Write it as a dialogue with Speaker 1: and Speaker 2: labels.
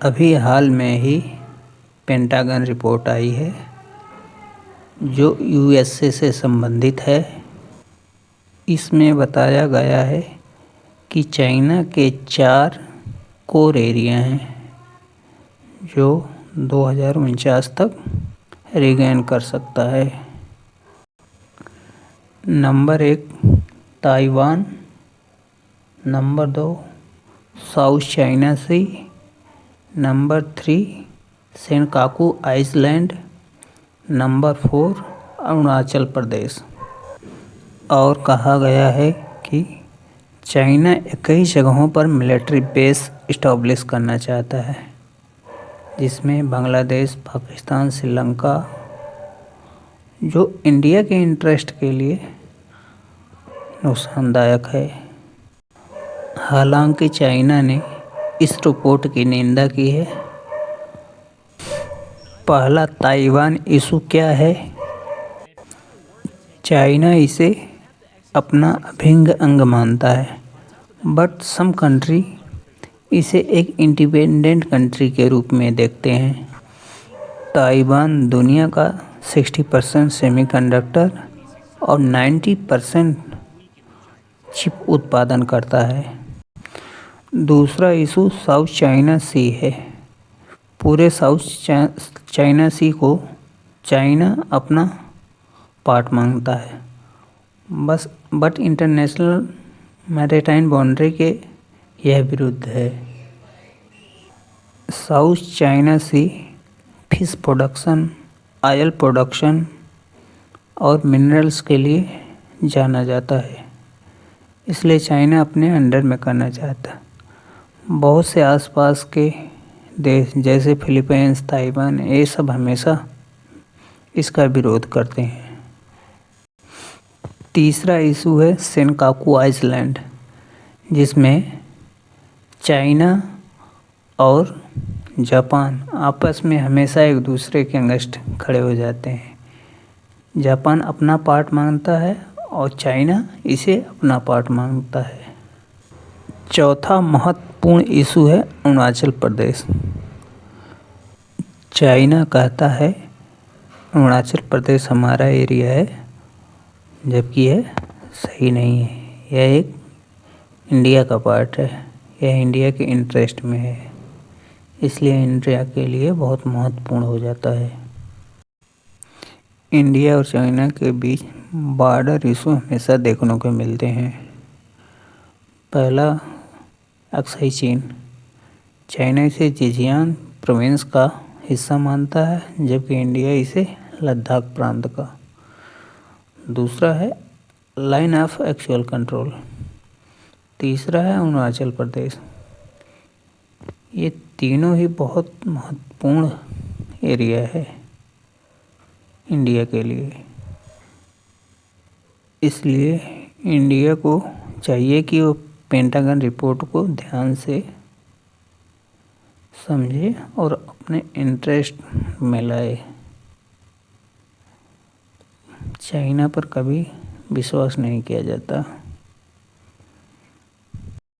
Speaker 1: अभी हाल में ही pentagon report आई है जो यूएसए से संबंधित है। इसमें बताया गया है कि चाइना के 4 कोर एरिया हैं जो 2049 तक रिगेन कर सकता है। Number 1 Taiwan, number 2 South China Sea, number 3 Senkaku island, number 4 Arunachal Pradesh. और कहा गया है कि चाइना 21 जगहों पर मिलिट्री बेस इस्टेब्लिश करना चाहता है, जिसमें बांग्लादेश, पाकिस्तान, श्रीलंका, जो इंडिया के इंटरेस्ट के लिए नुकसानदायक है। हालांकि चाइना ने इस रिपोर्ट की निंदा की है। पहला, ताइवान इशू क्या है? चाइना इसे अपना अभिन्न अंग मानता है, बट सम कंट्री इसे एक इंडिपेंडेंट कंट्री के रूप में देखते हैं। ताइवान दुनिया का 60% सेमीकंडक्टर और 90% चिप उत्पादन करता है। दूसरा इशू साउथ चाइना सी है। पूरे साउथ चाइना सी को चाइना अपना पार्ट मांगता है, बट इंटरनेशनल मैरीटाइम बाउंड्री के यह विरुद्ध है। साउथ चाइना सी फिश प्रोडक्शन, ऑयल प्रोडक्शन और मिनरल्स के लिए जाना जाता है, इसलिए चाइना अपने अंडर में करना चाहता है। बहुत से आसपास के देश जैसे फिलीपींस, ताइवान, ये सब हमेशा इसका विरोध करते हैं। तीसरा इशू है सेनकाकू आइसलैंड, जिसमें चाइना और जापान आपस में हमेशा एक दूसरे के अगेंस्ट खड़े हो जाते हैं। जापान अपना पार्ट मांगता है और चाइना इसे अपना पार्ट मांगता है। चौथा महत्वपूर्ण इशू है अरुणाचल प्रदेश। चाइना कहता है अरुणाचल प्रदेश हमारा एरिया है, जबकि यह सही नहीं है। यह एक इंडिया का पार्ट है, यह इंडिया के इंटरेस्ट में है, इसलिए इंडिया के लिए बहुत महत्वपूर्ण हो जाता है। इंडिया और चाइना के बीच बॉर्डर इशू हमेशा देखने को मिलते हैं। पहला, अक्साई चीन। चाइना इसे जिजियांग प्रोविंस का हिस्सा मानता है, जबकि इंडिया इसे लद्दाख प्रांत का। दूसरा है लाइन ऑफ एक्चुअल कंट्रोल। तीसरा है अरुणाचल प्रदेश। ये तीनों ही बहुत महत्वपूर्ण एरिया है इंडिया के लिए, इसलिए इंडिया को चाहिए कि वो पेंटागन रिपोर्ट को ध्यान से समझे और अपने इंटरेस्ट में लाए। चाइना पर कभी विश्वास नहीं किया जाता।